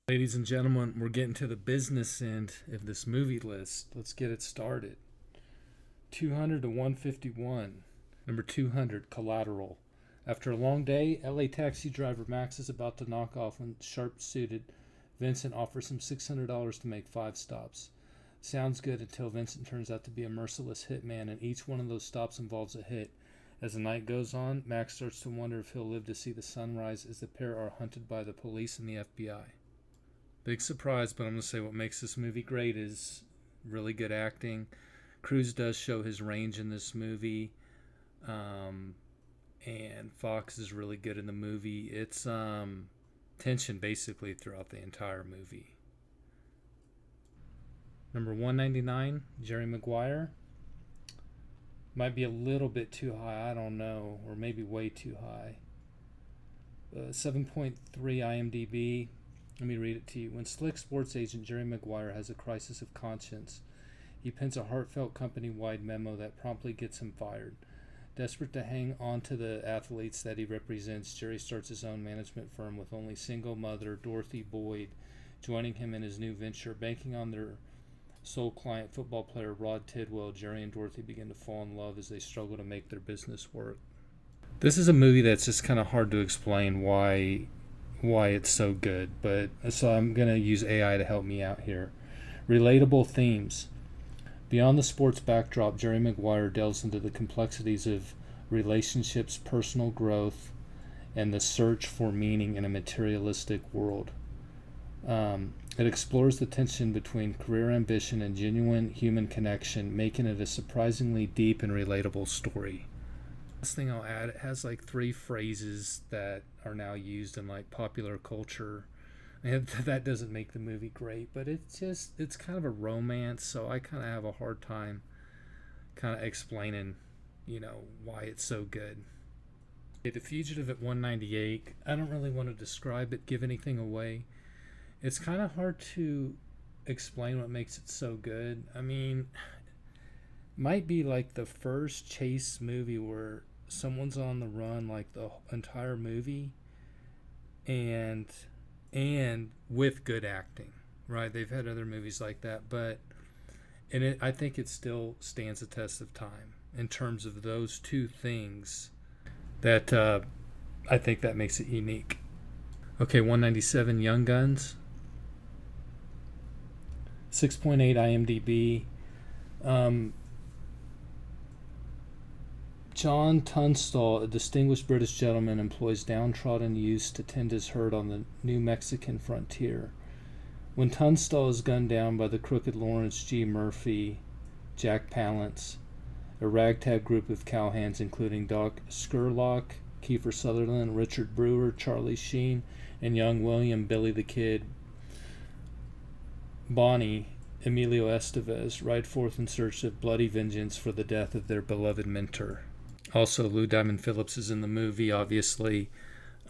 Ladies and gentlemen, we're getting to the business end of this movie list. Let's get it started. 200 to 151. Number 200, Collateral. After a long day, LA taxi driver Max is about to knock off when sharp-suited Vincent offers him $600 to make 5 stops. Sounds good until Vincent turns out to be a merciless hitman, and each one of those stops involves a hit. As the night goes on, Max starts to wonder if he'll live to see the sunrise as the pair are hunted by the police and the FBI. Big surprise, but I'm going to say what makes this movie great is really good acting. Cruise does show his range in this movie, and Fox is really good in the movie. It's tension basically throughout the entire movie. Number 199, Jerry Maguire. Might be a little bit too high, I don't know, or maybe way too high. 7.3 IMDb. Let me read it to you. When slick sports agent Jerry Maguire has a crisis of conscience, he pens a heartfelt company-wide memo that promptly gets him fired. Desperate to hang on to the athletes that he represents, Jerry starts his own management firm with only single mother Dorothy Boyd joining him in his new venture. Banking on their sole client, football player Rod Tidwell, Jerry and Dorothy begin to fall in love as they struggle to make their business work. This is a movie that's just kind of hard to explain why it's so good, but so I'm going to use AI to help me out here. Relatable themes. Beyond the sports backdrop, Jerry Maguire delves into the complexities of relationships, personal growth, and the search for meaning in a materialistic world. It explores the tension between career ambition and genuine human connection, making it a surprisingly deep and relatable story. Last thing I'll add, it has like 3 phrases that are now used in like popular culture. And that doesn't make the movie great, but it's kind of a romance, so I kind of have a hard time kind of explaining, why it's so good. The Fugitive at 198, I don't really want to describe it, give anything away. It's kind of hard to explain what makes it so good. I mean, might be like the first chase movie where someone's on the run like the entire movie and with good acting, right? They've had other movies like that, but I think it still stands the test of time in terms of those 2 things that I think that makes it unique. Okay, 197, Young Guns. 6.8 IMDb. John Tunstall, a distinguished British gentleman, employs downtrodden youths to tend his herd on the New Mexican frontier. When Tunstall is gunned down by the crooked Lawrence G. Murphy, Jack Palance, a ragtag group of cowhands including Doc Scurlock, Kiefer Sutherland, Richard Brewer, Charlie Sheen, and young William Billy the Kid Bonney, Emilio Estevez, ride forth in search of bloody vengeance for the death of their beloved mentor. Also, Lou Diamond Phillips is in the movie, obviously.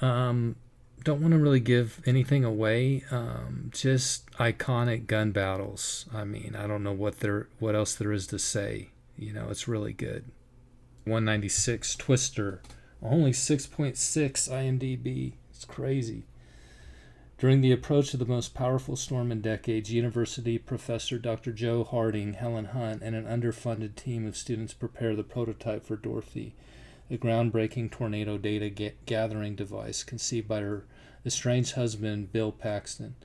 Don't want to really give anything away. Just iconic gun battles. I mean, I don't know what else there is to say. It's really good. 196, Twister. Only 6.6 IMDb. It's crazy. During the approach of the most powerful storm in decades, university professor Dr. Joe Harding, Helen Hunt, and an underfunded team of students prepare the prototype for Dorothy, a groundbreaking tornado data gathering device conceived by her estranged husband, Bill Paxton.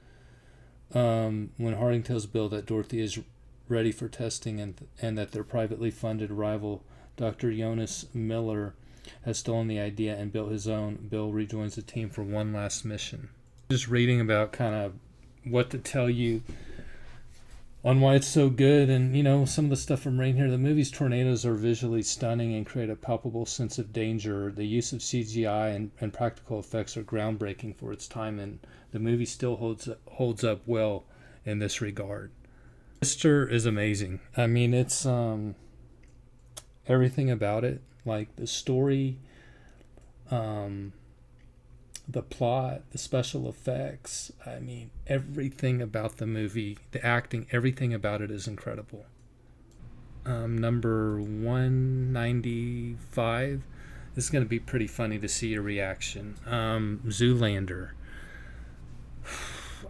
When Harding tells Bill that Dorothy is ready for testing and that their privately funded rival, Dr. Jonas Miller, has stolen the idea and built his own, Bill rejoins the team for one last mission. Just reading about kind of what to tell you on why it's so good, and some of the stuff I'm reading here. The movie's tornadoes are visually stunning and create a palpable sense of danger. The use of CGI and practical effects are groundbreaking for its time, and the movie still holds up well in this regard. Twister is amazing. I mean, it's everything about it, like the story, the plot, the special effects. I mean, everything about the movie, the acting, everything about it is incredible. Number 195. This is going to be pretty funny to see your reaction. Zoolander.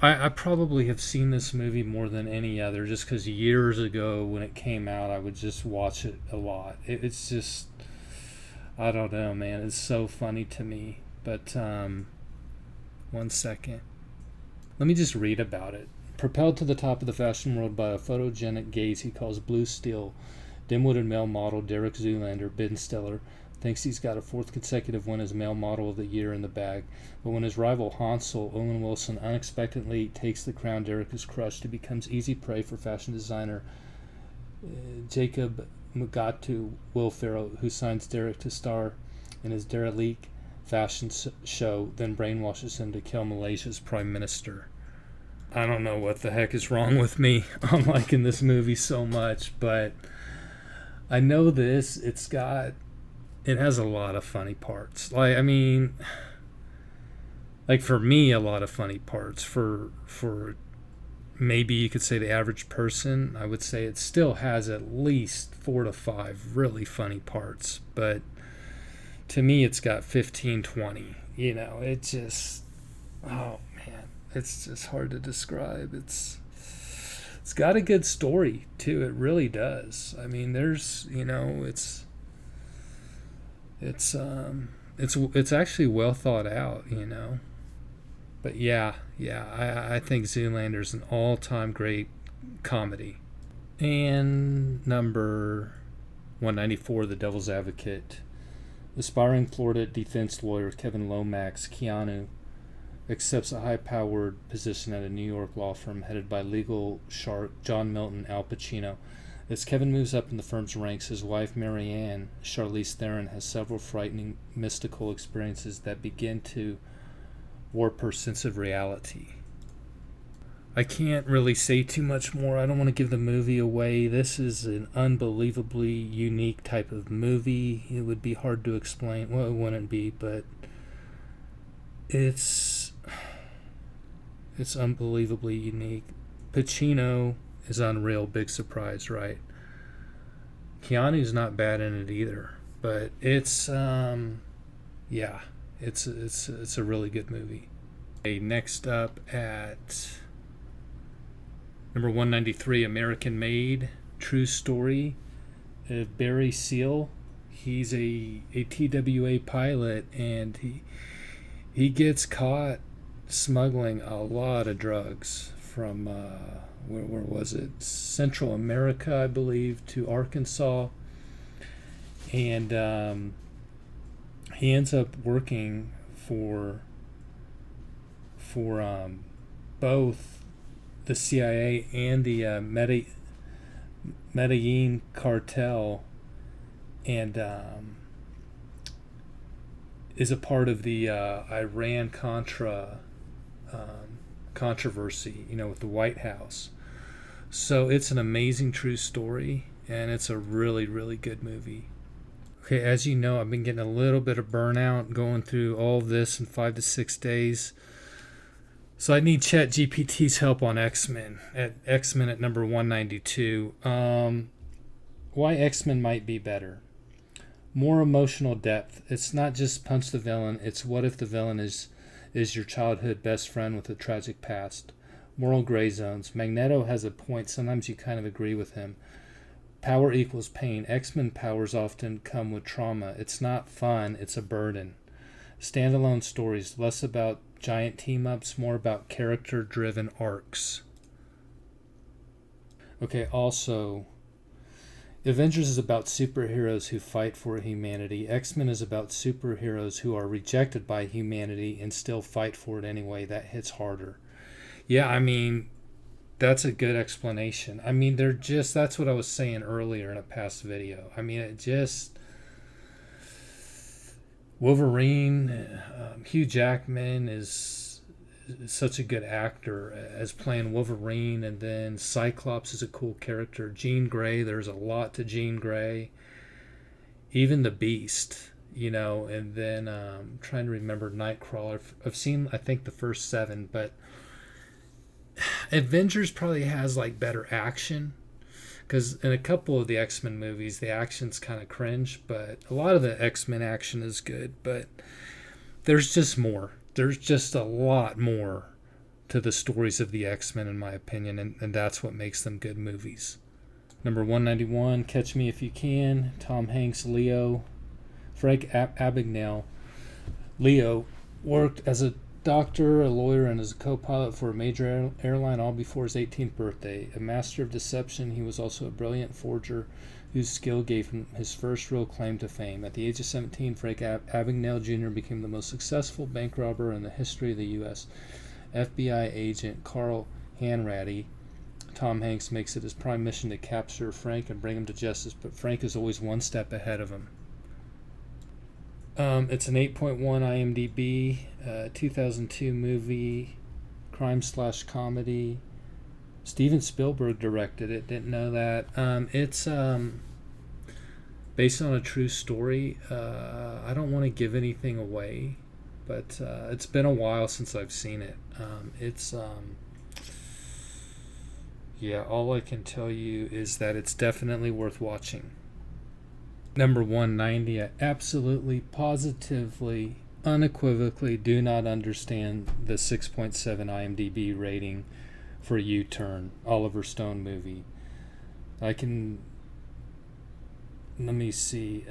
I probably have seen this movie more than any other, just because years ago when it came out, I would just watch it a lot. It's just, I don't know, man. It's so funny to me. But 1 second. Let me just read about it. Propelled to the top of the fashion world by a photogenic gaze he calls blue steel, dim-witted male model Derek Zoolander, Ben Stiller, thinks he's got a fourth consecutive win as male model of the year in the bag. But when his rival Hansel, Owen Wilson, unexpectedly takes the crown Derek is crushed, he becomes easy prey for fashion designer Jacob Mugatu Will Ferrell, who signs Derek to star in his derelict fashion show, then brainwashes him to kill Malaysia's prime minister. I don't know what the heck is wrong with me. I'm liking this movie so much, but I know this. It has a lot of funny parts. Like, I mean, like for me, a lot of funny parts. For maybe you could say the average person, I would say it still has at least 4 to 5 really funny parts. But to me, it's got 15, 20. You know, it just, oh man, it's just hard to describe. It's got a good story too. It really does. I mean, there's, you know, it's actually well thought out, you know. But yeah, I think Zoolander's an all-time great comedy. And number 194, The Devil's Advocate. Aspiring Florida defense lawyer Kevin Lomax, Keanu, accepts a high-powered position at a New York law firm headed by legal shark John Milton Al Pacino. As Kevin moves up in the firm's ranks, his wife Marianne, Charlize Theron, has several frightening mystical experiences that begin to warp her sense of reality. I can't really say too much more. I don't want to give the movie away. This is an unbelievably unique type of movie. It would be hard to explain. Well, it wouldn't be, but it's unbelievably unique. Pacino is unreal. Big surprise, right? Keanu's not bad in it either, but it's yeah, it's a really good movie. Okay, next up at number 193, American Made, true story of Barry Seal. He's a TWA pilot, and he gets caught smuggling a lot of drugs from where was it? Central America, I believe, to Arkansas, and he ends up working for both the CIA and the Medellin cartel, and is a part of the Iran-Contra controversy, you know, with the White House. So it's an amazing true story, and it's a really, really good movie. Okay, as you know, I've been getting a little bit of burnout going through all of this in 5 to 6 days. So I need ChatGPT's help on X-Men at number 192. Why X-Men might be better. More emotional depth. It's not just punch the villain. It's what if the villain is your childhood best friend with a tragic past. Moral gray zones. Magneto has a point. Sometimes you kind of agree with him. Power equals pain. X-Men powers often come with trauma. It's not fun. It's a burden. Standalone stories. Less about giant team-ups, more about character-driven arcs. Okay, also, Avengers is about superheroes who fight for humanity. X-Men is about superheroes who are rejected by humanity and still fight for it anyway. That hits harder. Yeah, I mean, that's a good explanation. I mean, that's what I was saying earlier in a past video. I mean, Wolverine, Hugh Jackman is such a good actor as playing Wolverine, and then Cyclops is a cool character. Jean Grey, there's a lot to Jean Grey. Even the Beast, you know, and then I'm trying to remember Nightcrawler. I've seen, I think, the first 7, but Avengers probably has like better action, because in a couple of the X-Men movies the action's kind of cringe, but a lot of the X-Men action is good. But there's just a lot more to the stories of the X-Men, in my opinion, and that's what makes them good movies. Number 191, Catch Me If You Can, Tom Hanks, Leo. Frank Abagnale. Leo worked as a doctor, a lawyer, and as a co-pilot for a major airline all before his 18th birthday. A master of deception, he was also a brilliant forger whose skill gave him his first real claim to fame. At the age of 17, Frank Abagnale Jr. became the most successful bank robber in the history of the U.S. FBI agent Carl Hanratty. Tom Hanks makes it his prime mission to capture Frank and bring him to justice, but Frank is always one step ahead of him. It's an 8.1 IMDb, 2002 movie, crime/comedy. Steven Spielberg directed it, didn't know that. It's based on a true story. I don't want to give anything away, but it's been a while since I've seen it. All I can tell you is that it's definitely worth watching. Number 190, I absolutely, positively, unequivocally do not understand the 6.7 IMDb rating for U-Turn, Oliver Stone movie. Let me see.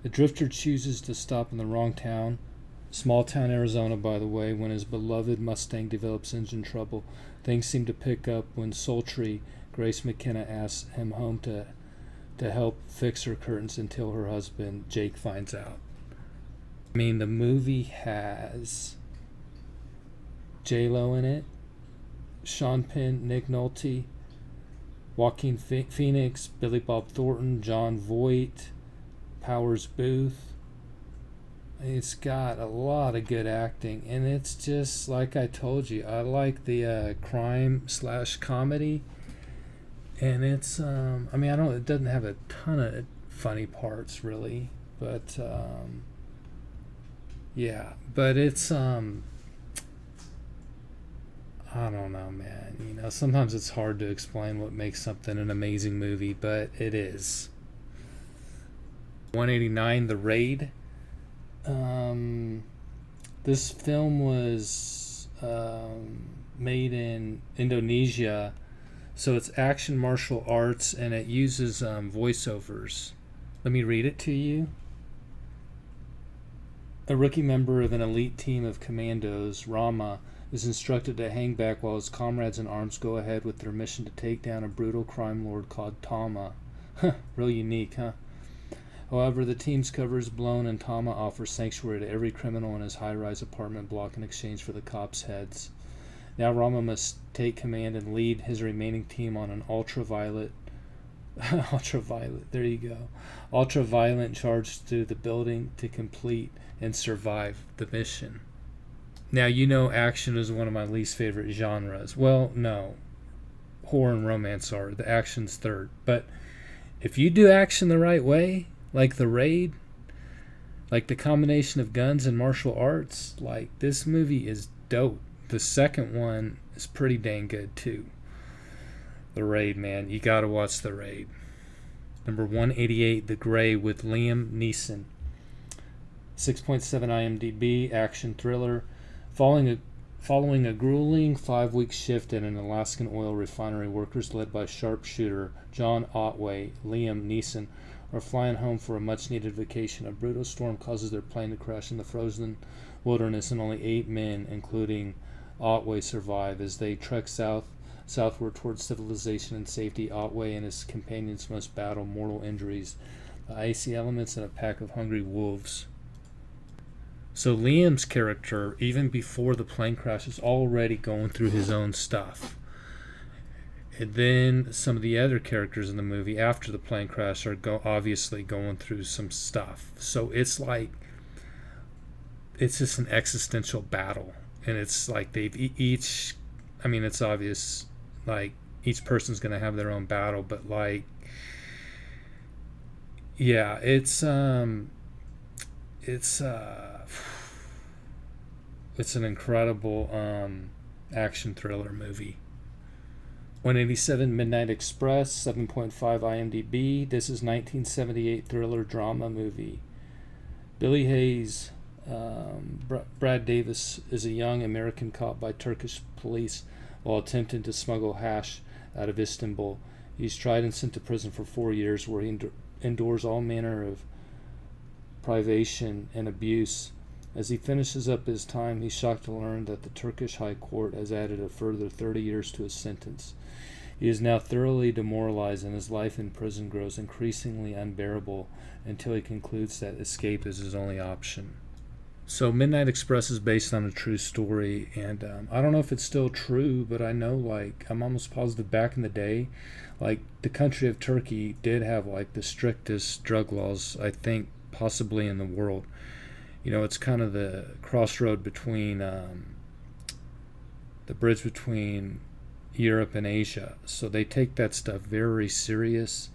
The drifter chooses to stop in the wrong town, small town Arizona, by the way, when his beloved Mustang develops engine trouble. Things seem to pick up when sultry Grace McKenna asks him home to help fix her curtains until her husband Jake finds out. I mean, the movie has J-Lo in it, Sean Penn, Nick Nolte, Joaquin Phoenix, Billy Bob Thornton, John Voight, Powers Booth. It's got a lot of good acting, and it's just like I told you, I like the crime/comedy, and it's it doesn't have a ton of funny parts really, but but it's I don't know, man. You know, sometimes it's hard to explain what makes something an amazing movie, but it is. 189, The Raid. This film was made in Indonesia, so it's action martial arts, and it uses voiceovers. Let me read it to you. A rookie member of an elite team of commandos, Rama, is instructed to hang back while his comrades in arms go ahead with their mission to take down a brutal crime lord called Tama. Real unique, huh? However, the team's cover is blown, and Tama offers sanctuary to every criminal in his high-rise apartment block in exchange for the cops' heads. Now Rama must take command and lead his remaining team on an ultraviolet charge through the building to complete and survive the mission. Now, you know action is one of my least favorite genres. Well, no. Horror and romance are. The action's third. But if you do action the right way, like The Raid, like the combination of guns and martial arts, like this movie is dope. The second one is pretty dang good too. The Raid, man. You gotta watch The Raid. Number 188, The Grey with Liam Neeson. 6.7 IMDb, action thriller. Following a grueling 5-week shift at an Alaskan oil refinery, workers led by sharpshooter John Otway, Liam Neeson, are flying home for a much-needed vacation. A brutal storm causes their plane to crash in the frozen wilderness, and only 8 men, including Otway, survive. As they trek southward towards civilization and safety, Otway and his companions must battle mortal injuries, the icy elements, and a pack of hungry wolves. So Liam's character, even before the plane crash, is already going through his own stuff. And then some of the other characters in the movie after the plane crash are obviously going through some stuff. So it's like, it's just an existential battle. And it's like they've each, I mean, it's obvious, like each person's going to have their own battle, but like, yeah, it's an incredible action thriller movie. 187, Midnight Express, 7.5 IMDb. This is 1978 thriller drama movie. Billy Hayes, Brad Davis is a young American caught by Turkish police while attempting to smuggle hash out of Istanbul. He's tried and sent to prison for 4 years, where he endures all manner of privation and abuse. As he finishes up his time, he's shocked to learn that the Turkish High Court has added a further 30 years to his sentence. He is now thoroughly demoralized, and his life in prison grows increasingly unbearable until he concludes that escape is his only option. So Midnight Express is based on a true story, and I don't know if it's still true, but I know, like, I'm almost positive back in the day, like, the country of Turkey did have, like, the strictest drug laws, I think, possibly in the world. You know, it's kind of the crossroad between the bridge between Europe and Asia. So they take that stuff very serious.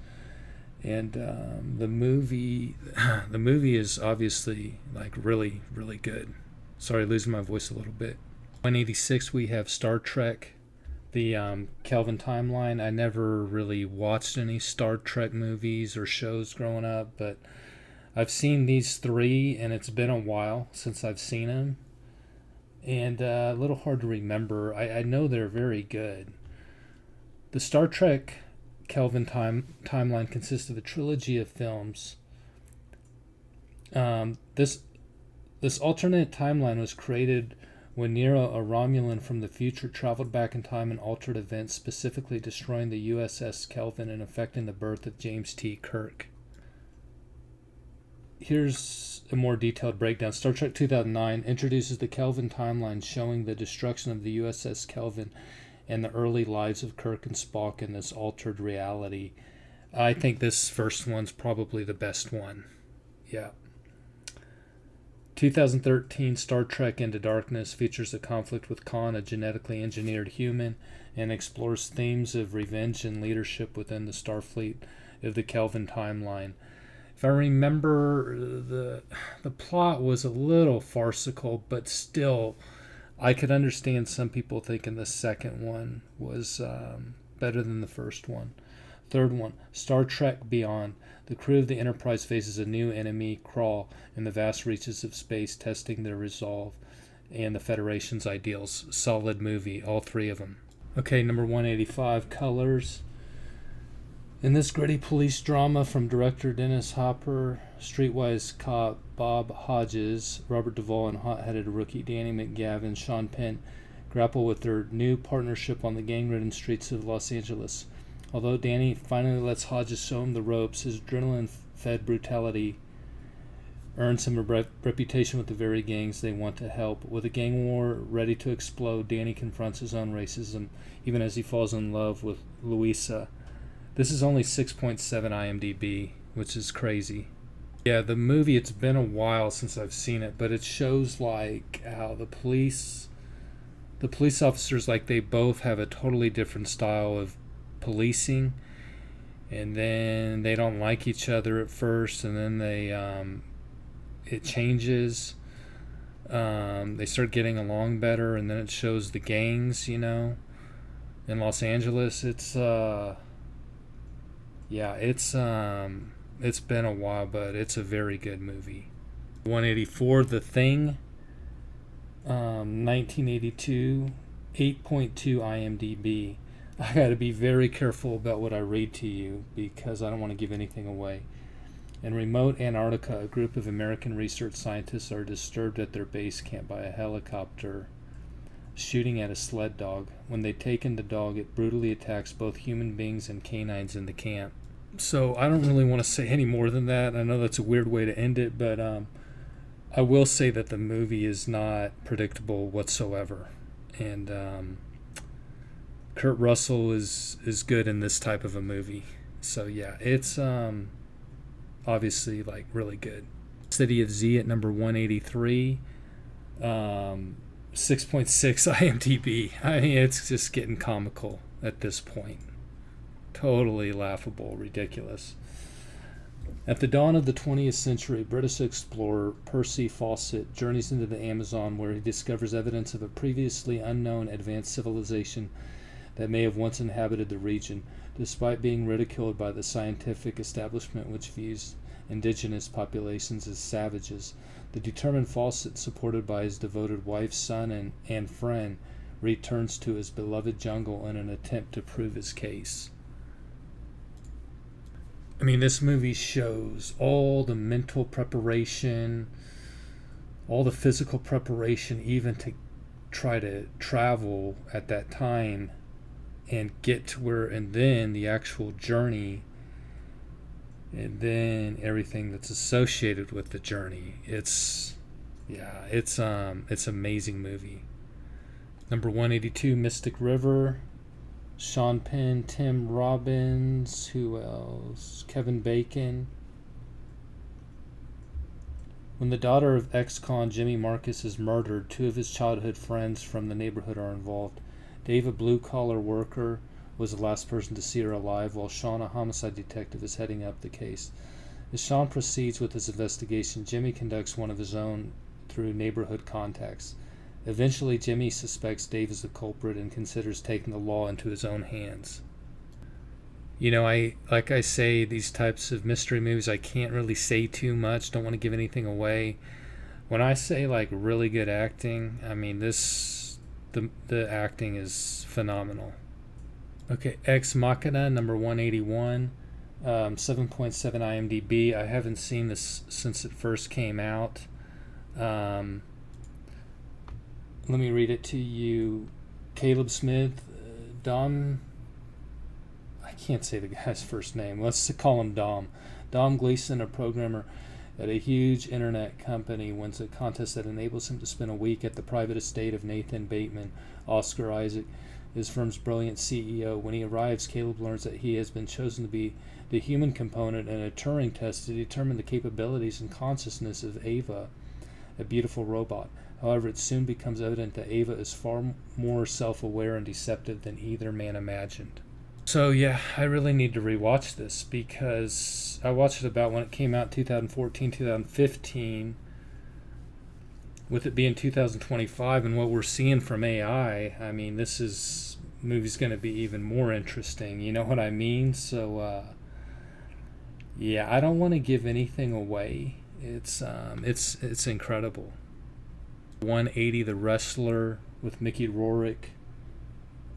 And the movie, the movie is obviously like really, really good. Sorry, losing my voice a little bit. 186, we have Star Trek, the Kelvin timeline. I never really watched any Star Trek movies or shows growing up, but I've seen these three, and it's been a while since I've seen them, and a little hard to remember. I know they're very good. The Star Trek Kelvin timeline consists of a trilogy of films. This alternate timeline was created when Nero, a Romulan from the future, traveled back in time and altered events, specifically destroying the USS Kelvin and affecting the birth of James T. Kirk. Here's a more detailed breakdown. Star Trek 2009 introduces the Kelvin timeline, showing the destruction of the USS Kelvin and the early lives of Kirk and Spock in this altered reality. I think this first one's probably the best one. Yeah. 2013 Star Trek Into Darkness features a conflict with Khan, a genetically engineered human, and explores themes of revenge and leadership within the Starfleet of the Kelvin timeline. If I remember, the plot was a little farcical, but still, I could understand some people thinking the second one was better than the first one. Third one, Star Trek Beyond. The crew of the Enterprise faces a new enemy, Krall, in the vast reaches of space, testing their resolve and the Federation's ideals. Solid movie, all three of them. Okay, number 185, Colors. In this gritty police drama from director Dennis Hopper, streetwise cop Bob Hodges, Robert Duvall, and hot-headed rookie Danny McGavin, Sean Penn grapple with their new partnership on the gang-ridden streets of Los Angeles. Although Danny finally lets Hodges show him the ropes, his adrenaline-fed brutality earns him a reputation with the very gangs they want to help. With a gang war ready to explode, Danny confronts his own racism, even as he falls in love with Louisa. This is only 6.7 IMDb, which is crazy. Yeah, the movie, it's been a while since I've seen it, but it shows like how the police officers, like, they both have a totally different style of policing, and then they don't like each other at first, and then it changes. They start getting along better, and then it shows the gangs, in Los Angeles. It's been a while, but it's a very good movie. 184, The Thing, 1982, 8.2 IMDb. I got to be very careful about what I read to you because I don't want to give anything away. In remote Antarctica, a group of American research scientists are disturbed at their base camp by a helicopter shooting at a sled dog. When they take in the dog, it brutally attacks both human beings and canines in the camp. So I don't really want to say any more than that. I know that's a weird way to end it, but I will say that the movie is not predictable whatsoever. And Kurt Russell is good in this type of a movie. So yeah, it's obviously like really good. City of Z at number 183. 6.6 IMDb. I mean, it's just getting comical at this point. Totally laughable, ridiculous. At the dawn of the 20th century, British explorer Percy Fawcett journeys into the Amazon, where he discovers evidence of a previously unknown advanced civilization that may have once inhabited the region, despite being ridiculed by the scientific establishment, which views indigenous populations as savages. The determined Fawcett, supported by his devoted wife, son, and friend, returns to his beloved jungle in an attempt to prove his case. I mean, this movie shows all the mental preparation, all the physical preparation, even to try to travel at that time and get to where, and then the actual journey, and then everything that's associated with the journey. It's amazing movie. Number 182, Mystic River. Sean Penn, Tim Robbins, who else? Kevin Bacon. When the daughter of ex-con Jimmy Marcus is murdered, two of his childhood friends from the neighborhood are involved. Dave, a blue-collar worker, was the last person to see her alive, while Sean, a homicide detective, is heading up the case. As Sean proceeds with his investigation, Jimmy conducts one of his own through neighborhood contacts. Eventually, Jimmy suspects Dave is the culprit and considers taking the law into his own hands. You know, like I say, these types of mystery movies, I can't really say too much. Don't want to give anything away. When I say like really good acting, I mean the acting is phenomenal. Okay, Ex Machina, number 181, 7.7 IMDb. I haven't seen this since it first came out. Let me read it to you. Caleb Smith, Dom, I can't say the guy's first name. Let's call him Dom. Dom Gleason, a programmer at a huge internet company, wins a contest that enables him to spend a week at the private estate of Nathan Bateman, Oscar Isaac, his firm's brilliant CEO. When he arrives, Caleb learns that he has been chosen to be the human component in a Turing test to determine the capabilities and consciousness of Ava, a beautiful robot. However, it soon becomes evident that Ava is far more self-aware and deceptive than either man imagined. So yeah, I really need to rewatch this because I watched it about when it came out, 2014, 2015, with it being 2025 and what we're seeing from AI. I mean, this movie's going to be even more interesting. You know what I mean? So yeah, I don't want to give anything away. It's incredible. 180, The Wrestler with Mickey Rourke.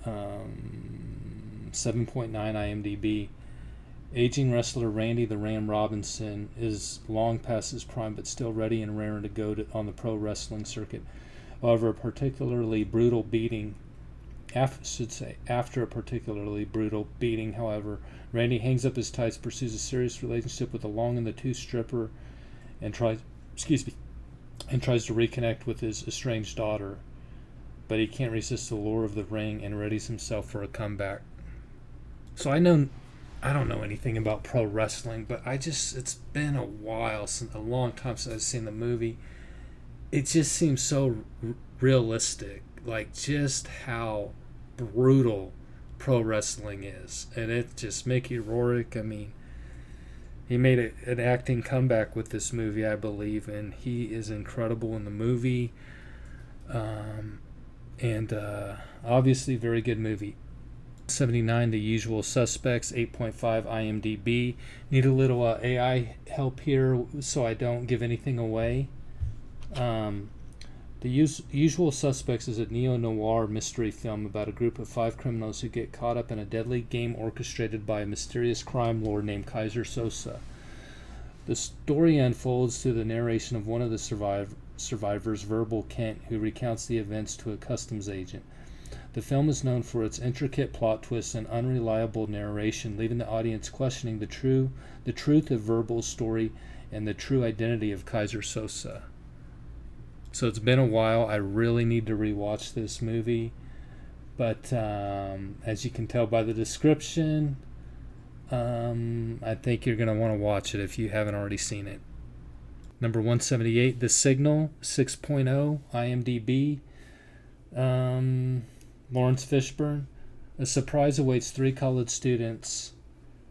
7.9 IMDb. Aging wrestler Randy the Ram Robinson is long past his prime, but still ready and raring to go on the pro wrestling circuit. However, after a particularly brutal beating, however, Randy hangs up his tights, pursues a serious relationship with a long-in-the-tooth stripper, and tries to reconnect with his estranged daughter. But he can't resist the lure of the ring and readies himself for a comeback. So I don't know anything about pro wrestling, but it's been a long time since I've seen the movie. It just seems so realistic, like just how brutal pro wrestling is. And it just, Mickey Rourke, I mean, he made an acting comeback with this movie, I believe, and he is incredible in the movie. And obviously very good movie. 79, The Usual Suspects, 8.5 IMDb. Need a little AI help here so I don't give anything away. The Usual Suspects is a neo-noir mystery film about a group of 5 criminals who get caught up in a deadly game orchestrated by a mysterious crime lord named Kaiser Sosa. The story unfolds through the narration of one of the survivors, Verbal Kent, who recounts the events to a customs agent. The film is known for its intricate plot twists and unreliable narration, leaving the audience questioning the truth of Verbal's story and the true identity of Kaiser Sosa. So it's been a while. I really need to rewatch this movie. But as you can tell by the description, I think you're going to want to watch it if you haven't already seen it. Number 178, The Signal, 6.0 IMDb. Lawrence Fishburne. A surprise awaits 3 college students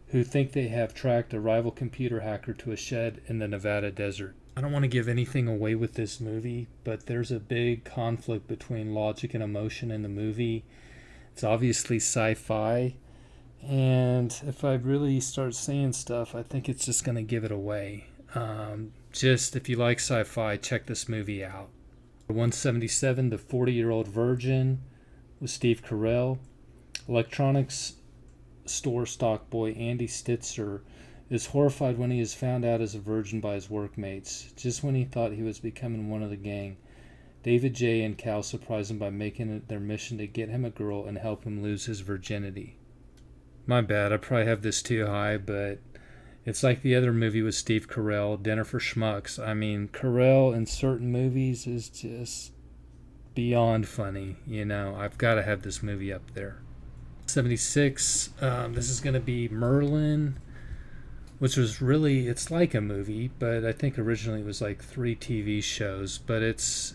who think they have tracked a rival computer hacker to a shed in the Nevada desert. I don't want to give anything away with this movie, but there's a big conflict between logic and emotion in the movie. It's obviously sci-fi, and if I really start saying stuff, I think it's just going to give it away. Just if you like sci-fi, check this movie out. 177, The 40-Year-Old Virgin with Steve Carell. Electronics store stock boy Andy Stitzer is horrified when he is found out as a virgin by his workmates. Just when he thought he was becoming one of the gang, David J. and Cal surprise him by making it their mission to get him a girl and help him lose his virginity. My bad, I probably have this too high, but it's like the other movie with Steve Carell, Dinner for Schmucks. I mean, Carell in certain movies is just beyond funny. I've got to have this movie up there. 76, this is going to be Merlin, which was really, it's like a movie, but I think originally it was like 3 TV shows, but it's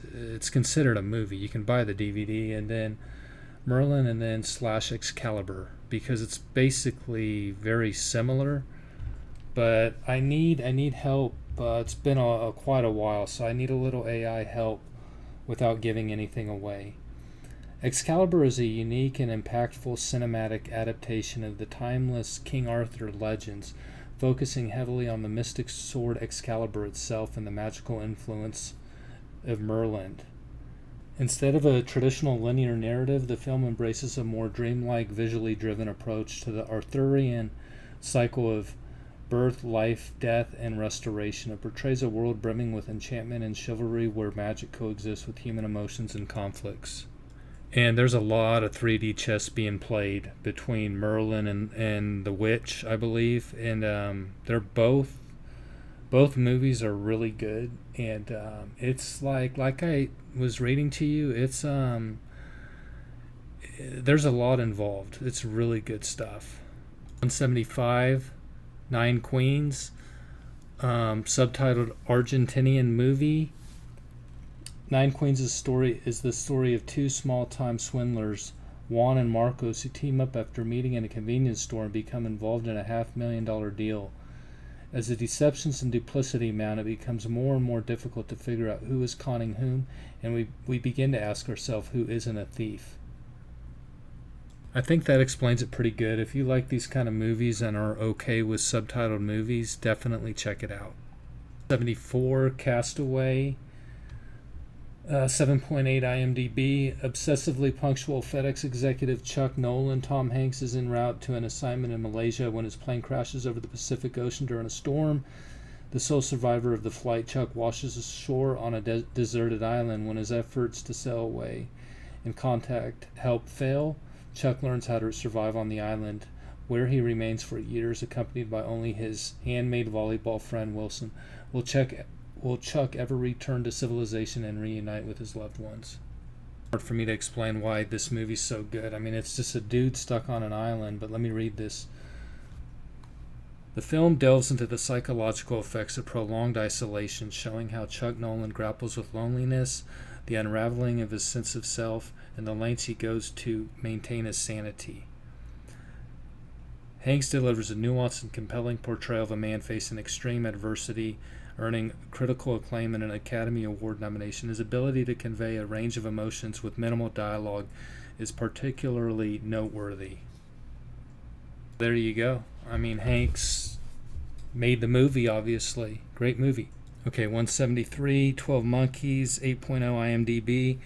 considered a movie. You can buy the DVD, and then Merlin and then / Excalibur, because it's basically very similar, but I need help. It's been quite a while, so I need a little AI help without giving anything away. Excalibur is a unique and impactful cinematic adaptation of the timeless King Arthur legends, focusing heavily on the mystic sword Excalibur itself and the magical influence of Merlin. Instead of a traditional linear narrative, the film embraces a more dreamlike, visually driven approach to the Arthurian cycle of birth, life, death, and restoration. It portrays a world brimming with enchantment and chivalry where magic coexists with human emotions and conflicts. And there's a lot of 3D chess being played between Merlin and the Witch, I believe. And they're both movies are really good. And it's like I was reading to you, it's there's a lot involved. It's really good stuff. 175, 9 Queens, subtitled Argentinian movie. 9 Queens' story is the story of 2 small-time swindlers, Juan and Marcos, who team up after meeting in a convenience store and become involved in a $500,000 deal. As the deceptions and duplicity mount, it becomes more and more difficult to figure out who is conning whom, and we begin to ask ourselves who isn't a thief. I think that explains it pretty good. If you like these kind of movies and are okay with subtitled movies, definitely check it out. 74, Castaway. 7.8 IMDb. Obsessively punctual FedEx executive Chuck Nolan. Tom Hanks is en route to an assignment in Malaysia when his plane crashes over the Pacific Ocean during a storm. The sole survivor of the flight, Chuck washes ashore on a deserted island. When his efforts to sail away and contact help fail, Chuck learns how to survive on the island, where he remains for years, accompanied by only his handmade volleyball friend Wilson. Will Chuck ever return to civilization and reunite with his loved ones? Hard for me to explain why this movie's so good. I mean, it's just a dude stuck on an island, but let me read this. The film delves into the psychological effects of prolonged isolation, showing how Chuck Nolan grapples with loneliness, the unraveling of his sense of self, and the lengths he goes to maintain his sanity. Hanks delivers a nuanced and compelling portrayal of a man facing extreme adversity, earning critical acclaim and an Academy Award nomination. His ability to convey a range of emotions with minimal dialogue is particularly noteworthy. There you go. I mean, Hanks made the movie, obviously. Great movie. Okay, 173, 12 Monkeys, 8.0 IMDb.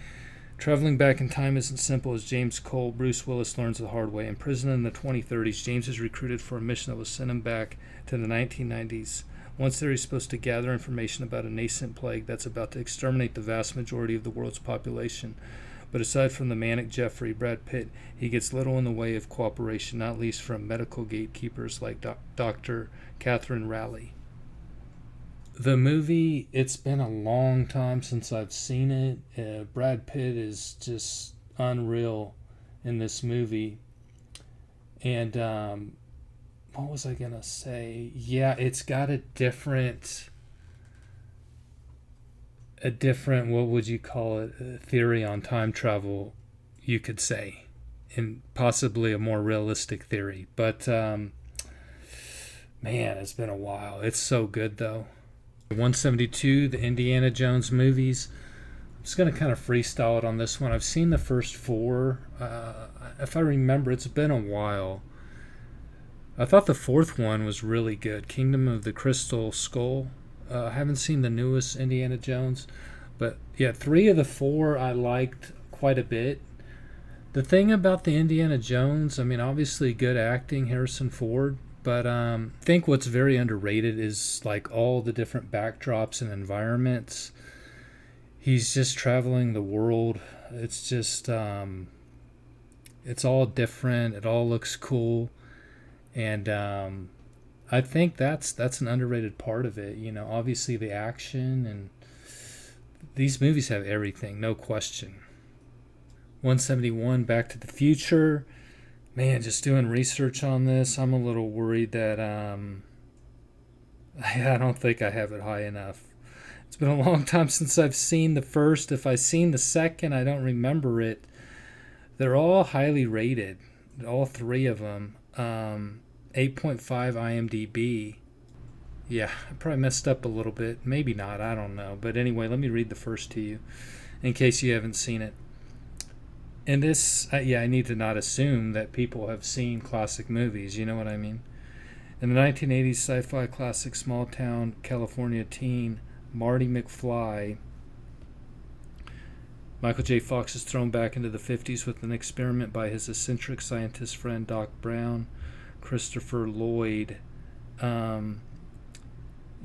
Traveling back in time isn't simple as James Cole, Bruce Willis learns the hard way. In prison in the 2030s, James is recruited for a mission that will send him back to the 1990s. Once there, he's supposed to gather information about a nascent plague that's about to exterminate the vast majority of the world's population. But aside from the manic Jeffrey, Brad Pitt, he gets little in the way of cooperation, not least from medical gatekeepers like Dr. Catherine Raleigh. The movie, it's been a long time since I've seen it. Brad Pitt is just unreal in this movie. And what was I going to say? Yeah, it's got a different, what would you call it, a theory on time travel, you could say. And possibly a more realistic theory. But, man, it's been a while. It's so good, though. 172, the Indiana Jones movies. I'm just going to kind of freestyle it on this one. I've seen the first 4. If I remember, it's been a while. I thought the 4th one was really good. Kingdom of the Crystal Skull. I haven't seen the newest Indiana Jones, but yeah, 3 of the 4 I liked quite a bit. The thing about the Indiana Jones, I mean, obviously good acting, Harrison Ford, but I think what's very underrated is like all the different backdrops and environments. He's just traveling the world. It's just it's all different. It all looks cool, and I think that's an underrated part of it. You know, obviously the action, and these movies have everything, no question. 171, Back to the Future. Man, just doing research on this, I'm a little worried that I don't think I have it high enough. It's been a long time since I've seen the first. If I've seen the second, I don't remember it. They're all highly rated, all 3 of them. 8.5 IMDb. Yeah, I probably messed up a little bit. Maybe not, I don't know. But anyway, let me read the first to you in case you haven't seen it. In this, I need to not assume that people have seen classic movies. You know what I mean? In the 1980s sci fi classic small town California teen Marty McFly, Michael J. Fox is thrown back into the 50s with an experiment by his eccentric scientist friend Doc Brown, Christopher Lloyd. When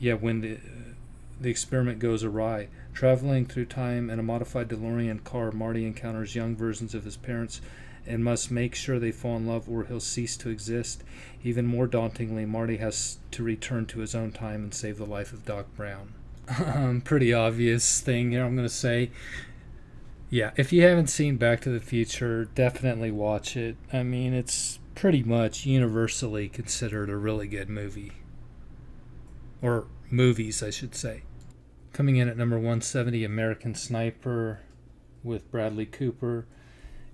the experiment goes awry. Traveling through time in a modified DeLorean car, Marty encounters young versions of his parents and must make sure they fall in love or he'll cease to exist. Even more dauntingly, Marty has to return to his own time and save the life of Doc Brown. Pretty obvious thing here, I'm going to say. Yeah, if you haven't seen Back to the Future, definitely watch it. I mean, it's pretty much universally considered a really good movie. Or movies, I should say. Coming in at number 170, American Sniper with Bradley Cooper.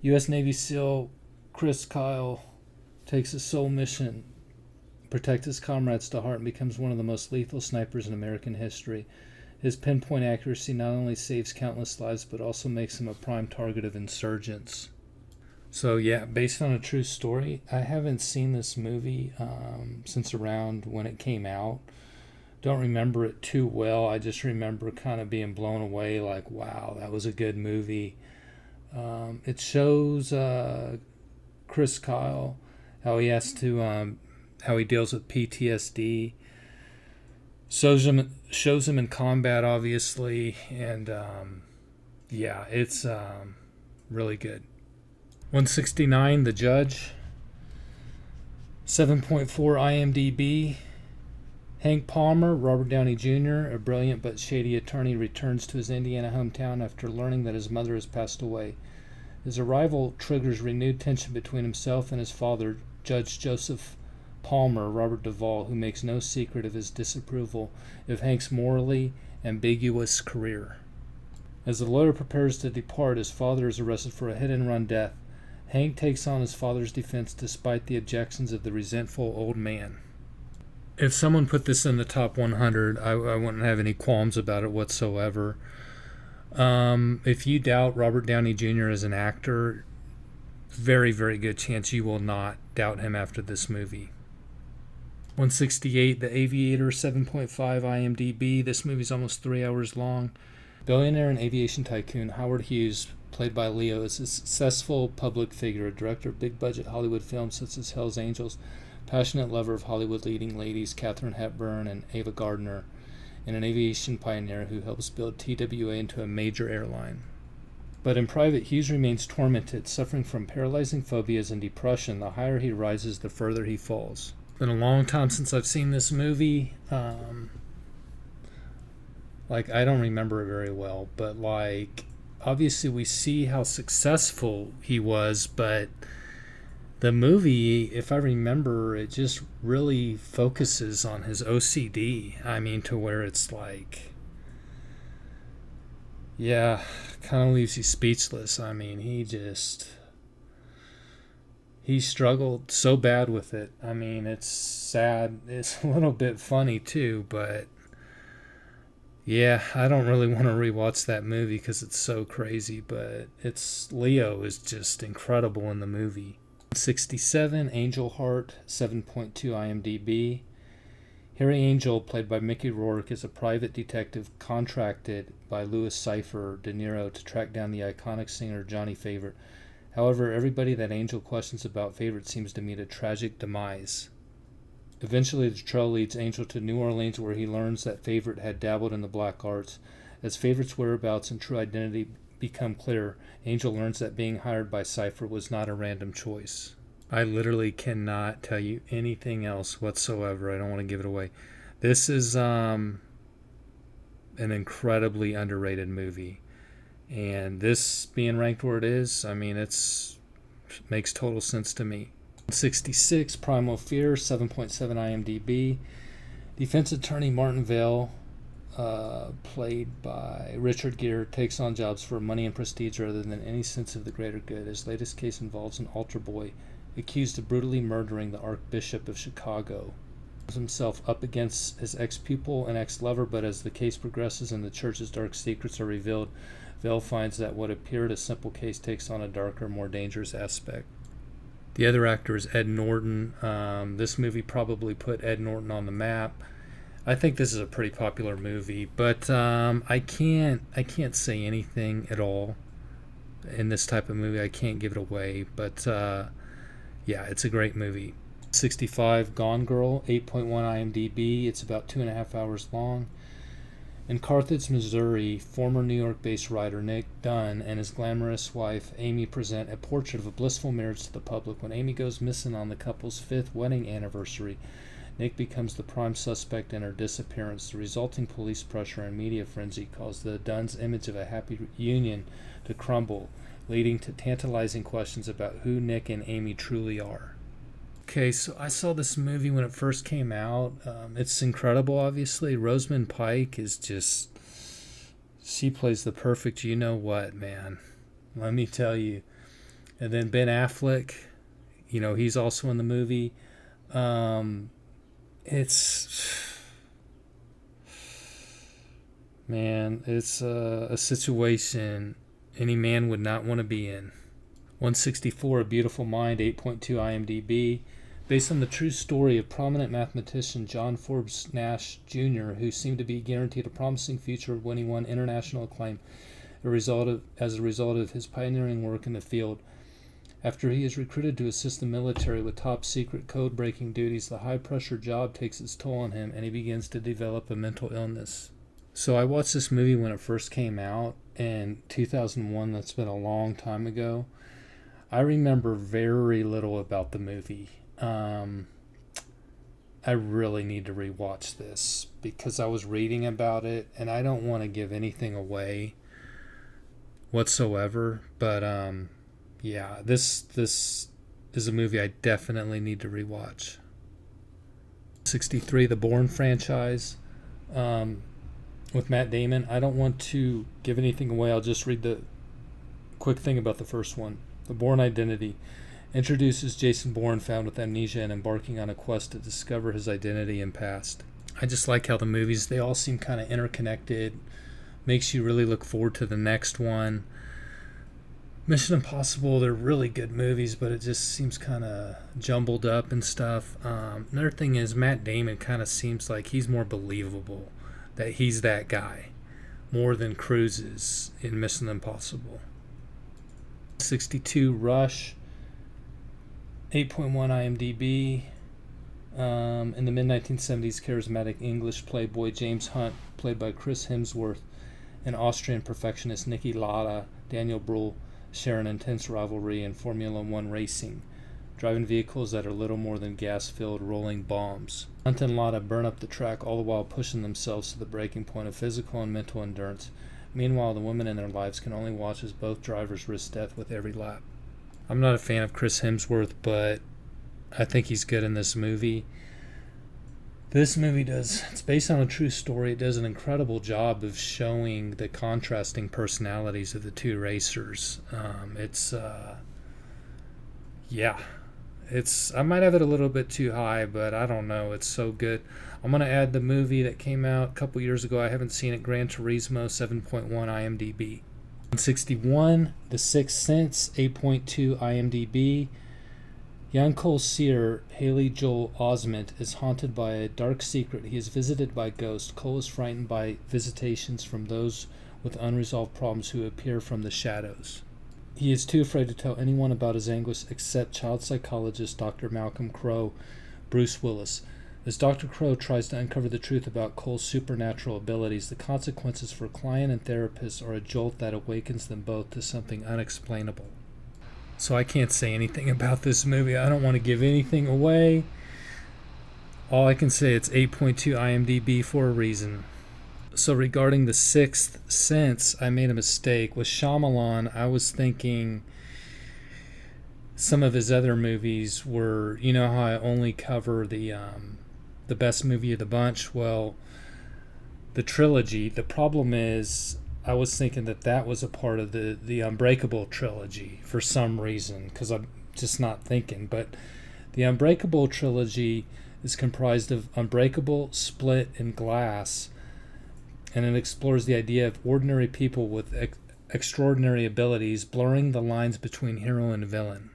U.S. Navy SEAL Chris Kyle takes a sole mission, protect his comrades to heart, and becomes one of the most lethal snipers in American history. His pinpoint accuracy not only saves countless lives, but also makes him a prime target of insurgents. So yeah, based on a true story. I haven't seen this movie since around when it came out. Don't remember it too well. I just remember kind of being blown away, like, wow, that was a good movie. It shows Chris Kyle how he has to how he deals with PTSD. Shows him in combat, obviously, and it's really good. 169, The Judge. 7.4 IMDb. Hank Palmer, Robert Downey Jr., a brilliant but shady attorney, returns to his Indiana hometown after learning that his mother has passed away. His arrival triggers renewed tension between himself and his father, Judge Joseph Palmer, Robert Duvall, who makes no secret of his disapproval of Hank's morally ambiguous career. As the lawyer prepares to depart, his father is arrested for a hit-and-run death. Hank takes on his father's defense despite the objections of the resentful old man. If someone put this in the top 100, I wouldn't have any qualms about it whatsoever. If you doubt Robert Downey Jr. as an actor, very, very good chance you will not doubt him after this movie. 168, The Aviator, 7.5 IMDb. This movie's almost 3 hours long. Billionaire and aviation tycoon Howard Hughes, played by Leo, is a successful public figure, a director of big-budget Hollywood films such as Hell's Angels, passionate lover of Hollywood leading ladies Katharine Hepburn and Ava Gardner, and an aviation pioneer who helps build TWA into a major airline. But in private, Hughes remains tormented, suffering from paralyzing phobias and depression. The higher he rises, the further he falls. It's been a long time since I've seen this movie. I don't remember it very well, but obviously we see how successful he was, but the movie, if I remember, it just really focuses on his OCD. I mean, to where it's kind of leaves you speechless. I mean, he struggled so bad with it. I mean, it's sad. It's a little bit funny too, but yeah, I don't really want to rewatch that movie because it's so crazy, but Leo is just incredible in the movie. 67, Angel Heart, 7.2 IMDb. Harry Angel, played by Mickey Rourke, is a private detective contracted by Louis Cypher De Niro to track down the iconic singer Johnny Favorite. However, everybody that Angel questions about Favorite seems to meet a tragic demise. Eventually, the trail leads Angel to New Orleans, where he learns that Favorite had dabbled in the black arts. As Favorite's whereabouts and true identity become clear, Angel learns that being hired by Cypher was not a random choice. I literally cannot tell you anything else whatsoever. I don't want to give it away. This is an incredibly underrated movie. And this being ranked where it is, I mean, makes total sense to me. 66, Primal Fear, 7.7 IMDb. Defense attorney Martin Vale, played by Richard Gere, takes on jobs for money and prestige rather than any sense of the greater good. His latest case involves an altar boy accused of brutally murdering the Archbishop of Chicago. He himself up against his ex-pupil and ex-lover, but as the case progresses and the church's dark secrets are revealed, Vale finds that what appeared a simple case takes on a darker, more dangerous aspect. The other actor is Ed Norton. This movie probably put Ed Norton on the map. I think this is a pretty popular movie, but I can't say anything at all in this type of movie. I can't give it away, but yeah, it's a great movie. 65, Gone Girl, 8.1 IMDb. It's about 2.5 hours long. In Carthage, Missouri, former New York-based writer Nick Dunn and his glamorous wife Amy present a portrait of a blissful marriage to the public. When Amy goes missing on the couple's 5th wedding anniversary, Nick becomes the prime suspect in her disappearance. The resulting police pressure and media frenzy cause the Dunn's image of a happy union to crumble, leading to tantalizing questions about who Nick and Amy truly are. Okay, so I saw this movie when it first came out. It's incredible, obviously. Rosamund Pike is just... she plays the perfect you-know-what, man. Let me tell you. And then Ben Affleck, he's also in the movie. It's a situation any man would not want to be in. 164, A Beautiful Mind, 8.2 IMDb. Based on the true story of prominent mathematician John Forbes Nash Jr., who seemed to be guaranteed a promising future when he won international acclaim as a result of his pioneering work in the field. After he is recruited to assist the military with top-secret code-breaking duties, the high-pressure job takes its toll on him, and he begins to develop a mental illness. So I watched this movie when it first came out in 2001. That's been a long time ago. I remember very little about the movie. I really need to rewatch this because I was reading about it, and I don't want to give anything away whatsoever. But yeah, this is a movie I definitely need to rewatch. 63, The Bourne franchise, with Matt Damon. I don't want to give anything away. I'll just read the quick thing about the first one. The Bourne Identity introduces Jason Bourne, found with amnesia and embarking on a quest to discover his identity and past. I just like how the movies, they all seem kind of interconnected. Makes you really look forward to the next one. Mission Impossible, they're really good movies, but it just seems kind of jumbled up and stuff. Another thing is Matt Damon kind of seems like he's more believable, that he's that guy, more than Cruise is in Mission Impossible. 62, Rush, 8.1 IMDb. In the mid-1970s, charismatic English playboy James Hunt, played by Chris Hemsworth, and Austrian perfectionist Niki Lauda, Daniel Bruhl, share an intense rivalry in Formula One racing, driving vehicles that are little more than gas-filled rolling bombs. Hunt and Lauda burn up the track, all the while pushing themselves to the breaking point of physical and mental endurance. Meanwhile, the women in their lives can only watch as both drivers risk death with every lap. I'm not a fan of Chris Hemsworth, but I think he's good in this movie. This movie it's based on a true story. It does an incredible job of showing the contrasting personalities of the two racers. I might have it a little bit too high, but I don't know. It's so good. I'm going to add the movie that came out a couple years ago. I haven't seen it, Gran Turismo, 7.1 IMDb. 161, The Sixth Sense, 8.2 IMDb. Young Cole's seer, Haley Joel Osment, is haunted by a dark secret. He is visited by ghosts. Cole is frightened by visitations from those with unresolved problems who appear from the shadows. He is too afraid to tell anyone about his anguish except child psychologist Dr. Malcolm Crowe, Bruce Willis. As Dr. Crowe tries to uncover the truth about Cole's supernatural abilities, the consequences for client and therapist are a jolt that awakens them both to something unexplainable. So I can't say anything about this movie. I don't want to give anything away. All I can say, it's 8.2 IMDb for a reason. So regarding The Sixth Sense, I made a mistake. With Shyamalan, I was thinking some of his other movies were, you know how I only cover the best movie of the bunch? Well, the trilogy. The problem is, I was thinking that was a part of the Unbreakable trilogy for some reason, because I'm just not thinking. But the Unbreakable trilogy is comprised of Unbreakable, Split, and Glass, and it explores the idea of ordinary people with extraordinary abilities blurring the lines between hero and villain.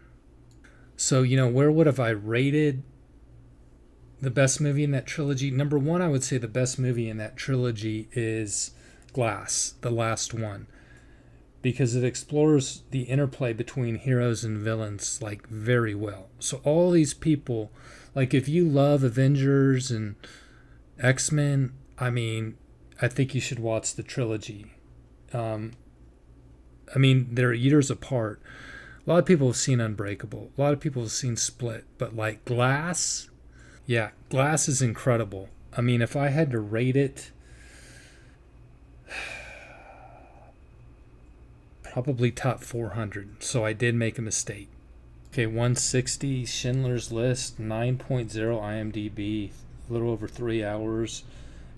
So, where would have I rated the best movie in that trilogy? Number one, I would say the best movie in that trilogy is Glass, the last one, because it explores the interplay between heroes and villains very well. So all these people, if you love Avengers and X-Men, I think you should watch the trilogy. They're years apart. A lot of people have seen Unbreakable. A lot of people have seen Split. But Glass, yeah, Glass is incredible. If I had to rate it, probably top 400. So I did make a mistake. Okay, 160, Schindler's List, 9.0 IMDb, a little over 3 hours.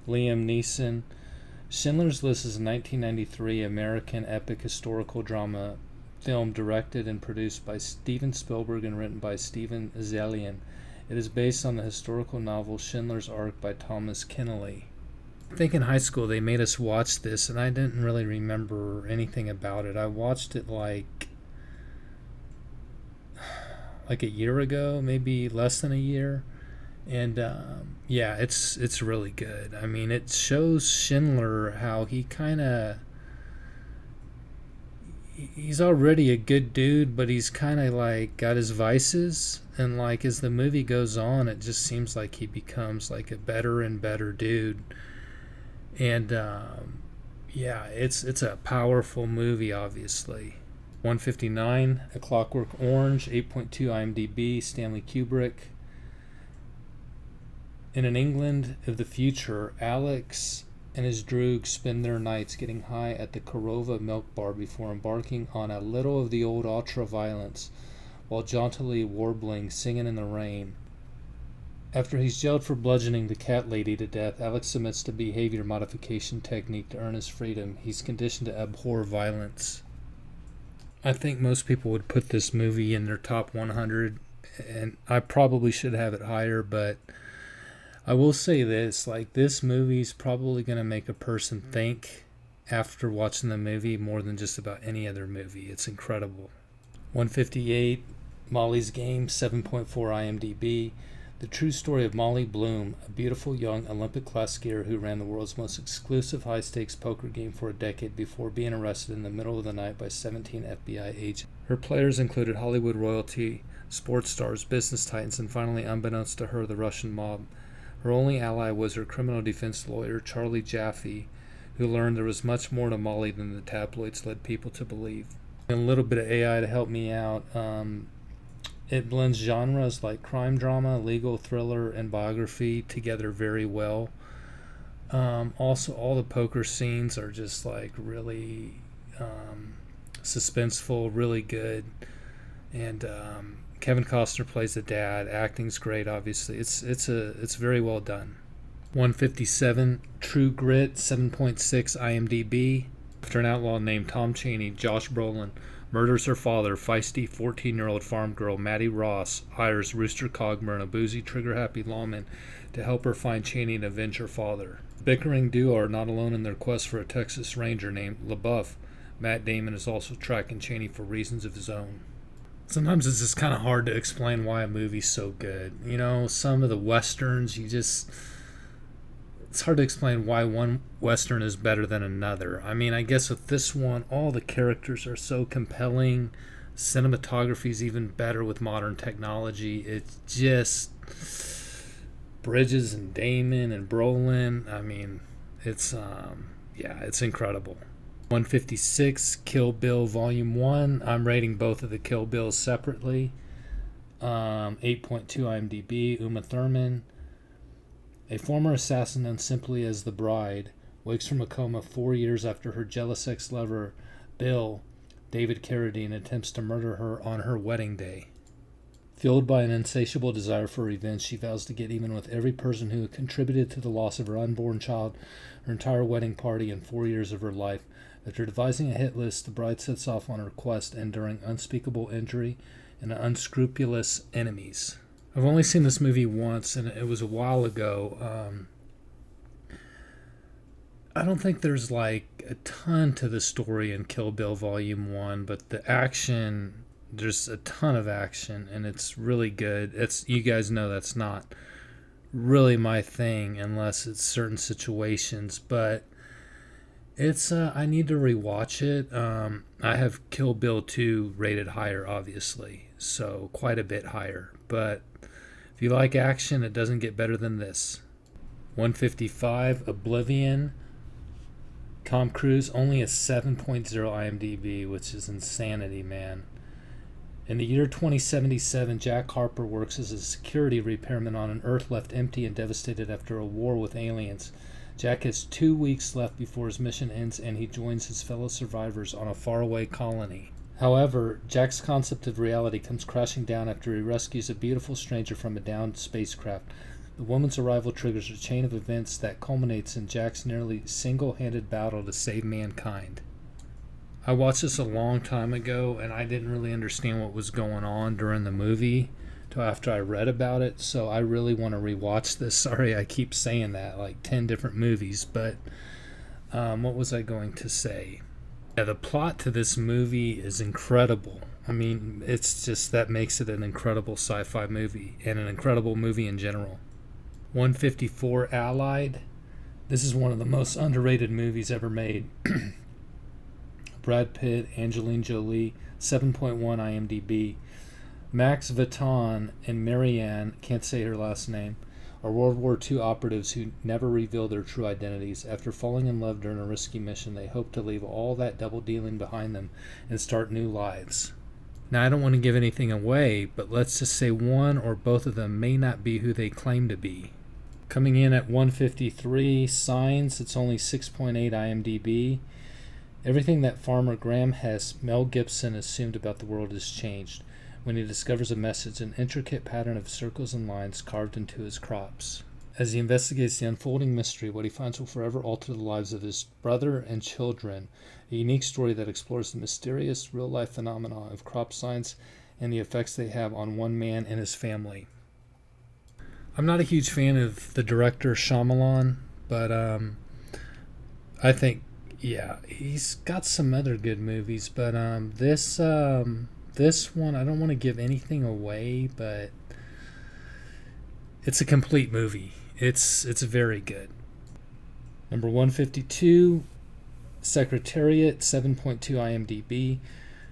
Liam Neeson. Schindler's List is a 1993 American epic historical drama film directed and produced by Steven Spielberg and written by Steven Zalian. It is based on the historical novel Schindler's Ark by Thomas Keneally. I think in high school they made us watch this, and I didn't really remember anything about it. I watched it like a year ago, maybe less than a year. And yeah, it's really good. It shows Schindler how he's already a good dude, but he's kind of got his vices. And as the movie goes on, it just seems like he becomes a better and better dude. And yeah, it's a powerful movie, obviously. 159, A Clockwork Orange, 8.2 IMDb, Stanley Kubrick. In an England of the future, Alex and his droog spend their nights getting high at the Korova milk bar before embarking on a little of the old ultra-violence, while jauntily warbling Singing in the Rain. After he's jailed for bludgeoning the cat lady to death, Alex submits to behavior modification technique to earn his freedom. He's conditioned to abhor violence. I think most people would put this movie in their top 100, and I probably should have it higher, but I will say this, this movie's probably going to make a person think after watching the movie more than just about any other movie. It's incredible. 158, Molly's Game, 7.4 IMDb. The true story of Molly Bloom, a beautiful young Olympic-class skier who ran the world's most exclusive high-stakes poker game for a decade before being arrested in the middle of the night by 17 FBI agents. Her players included Hollywood royalty, sports stars, business titans, and finally, unbeknownst to her, the Russian mob. Her only ally was her criminal defense lawyer, Charlie Jaffe, who learned there was much more to Molly than the tabloids led people to believe. And a little bit of AI to help me out. It blends genres like crime drama, legal thriller, and biography together very well. Also, all the poker scenes are just really suspenseful, really good. And Kevin Costner plays the dad. Acting's great, obviously. It's very well done. 157, True Grit, 7.6 IMDb. After an outlaw named Tom Chaney, Josh Brolin murders her father, feisty 14-year-old farm girl Maddie Ross hires Rooster Cogburn, a boozy, trigger-happy lawman, to help her find Chaney and avenge her father. The bickering duo are not alone in their quest for a Texas Ranger named LaBeouf. Matt Damon is also tracking Chaney for reasons of his own. Sometimes it's just kind of hard to explain why a movie's so good. You know, some of the westerns, it's hard to explain why one western is better than another. I mean, I guess with this one, all the characters are so compelling. Cinematography is even better with modern technology. It's just Bridges and Damon and Brolin. I mean, it's incredible. 156, Kill Bill Volume 1. I'm rating both of the Kill Bills separately. 8.2 IMDb. Uma Thurman. A former assassin known simply as the Bride wakes from a coma 4 years after her jealous ex-lover, Bill, David Carradine, attempts to murder her on her wedding day. Fueled by an insatiable desire for revenge, she vows to get even with every person who contributed to the loss of her unborn child, her entire wedding party, and 4 years of her life. After devising a hit list, the bride sets off on her quest, enduring unspeakable injury and unscrupulous enemies. I've only seen this movie once, and it was a while ago. I don't think there's like a ton to the story in Kill Bill Volume 1, but the action, there's a ton of action, and it's really good. You guys know that's not really my thing unless it's certain situations, but I need to rewatch it. I have Kill Bill 2 rated higher, obviously, so quite a bit higher, but if you like action, it doesn't get better than this. 155, Oblivion. Tom Cruise, only a 7.0 IMDb, which is insanity, man. In the year 2077, Jack Harper works as a security repairman on an Earth left empty and devastated after a war with aliens. Jack has 2 weeks left before his mission ends, and he joins his fellow survivors on a faraway colony. However, Jack's concept of reality comes crashing down after he rescues a beautiful stranger from a downed spacecraft. The woman's arrival triggers a chain of events that culminates in Jack's nearly single-handed battle to save mankind. I watched this a long time ago, and I didn't really understand what was going on during the movie until after I read about it, so I really want to rewatch this. Sorry, I keep saying that, like 10 different movies, but what was I going to say? Yeah, the plot to this movie is incredible. I mean, it's just that makes it an incredible sci-fi movie and an incredible movie in general. 154, Allied. This is one of the most underrated movies ever made. Brad Pitt, Angelina Jolie, 7.1 IMDb. Max Vitton and Marianne, can't say her last name, are World War II operatives who never reveal their true identities. After falling in love during a risky mission, they hope to leave all that double dealing behind them and start new lives. Now, I don't want to give anything away, but let's just say one or both of them may not be who they claim to be. Coming in at 153, Signs, it's only 6.8 IMDb. Everything that Farmer Graham Hess, Mel Gibson, assumed about the world has changed when he discovers a message, an intricate pattern of circles and lines carved into his crops. As he investigates the unfolding mystery, what he finds will forever alter the lives of his brother and children. A unique story that explores the mysterious real-life phenomena of crop science and the effects they have on one man and his family. I'm not a huge fan of the director Shyamalan, but I think, yeah, he's got some other good movies, but this one, I don't want to give anything away, but it's a complete movie. It's very good. Number 152, Secretariat, 7.2 IMDb.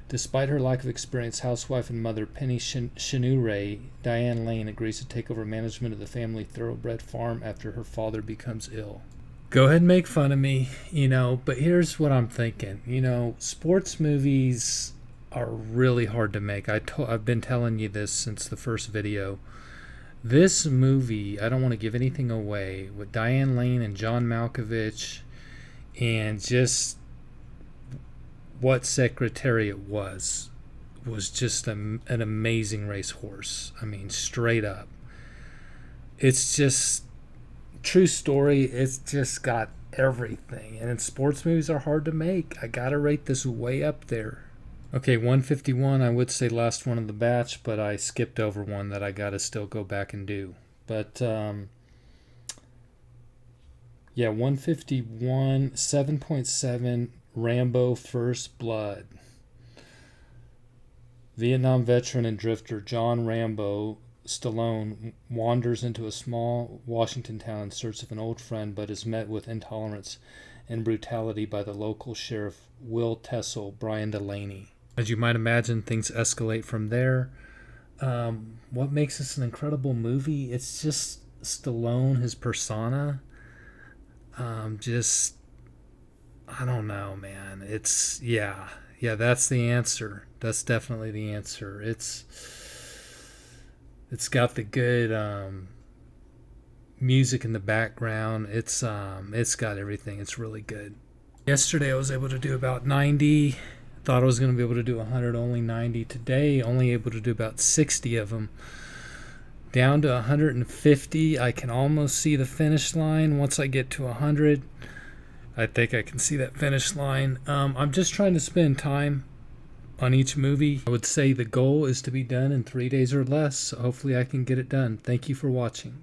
Despite her lack of experience, housewife and mother Penny Shinure, Diane Lane agrees to take over management of the family thoroughbred farm after her father becomes ill. Go ahead and make fun of me, but here's what I'm thinking. Sports movies are really hard to make. I've been telling you this since the first video. This movie, I don't want to give anything away, with Diane Lane and John Malkovich, and just what Secretariat was just an amazing racehorse. I mean, straight up. It's just true story. It's just got everything. And sports movies are hard to make. I gotta rate this way up there. Okay, 151, I would say last one of the batch, but I skipped over one that I gotta still go back and do. But, 151, 7.7, Rambo First Blood. Vietnam veteran and drifter John Rambo Stallone wanders into a small Washington town in search of an old friend, but is met with intolerance and brutality by the local sheriff Will Tessel, Brian Delaney. As you might imagine, things escalate from there. What makes this an incredible movie? It's just Stallone, his persona. Just I don't know, man. Yeah. That's the answer. That's definitely the answer. It's got the good music in the background. It's got everything. It's really good. Yesterday I was able to do about 90. Thought I was going to be able to do 100, only 90. Today, only able to do about 60 of them. Down to 150. I can almost see the finish line. Once I get to 100, I think I can see that finish line. I'm just trying to spend time on each movie. I would say the goal is to be done in 3 days or less. So hopefully I can get it done. Thank you for watching.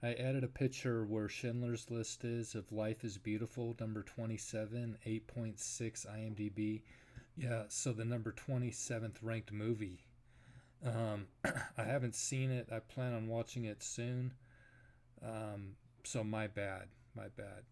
I added a picture where Schindler's List is of Life is Beautiful, number 27, 8.6 IMDb. Yeah, so the number 27th ranked movie. I haven't seen it. I plan on watching it soon. So my bad. My bad.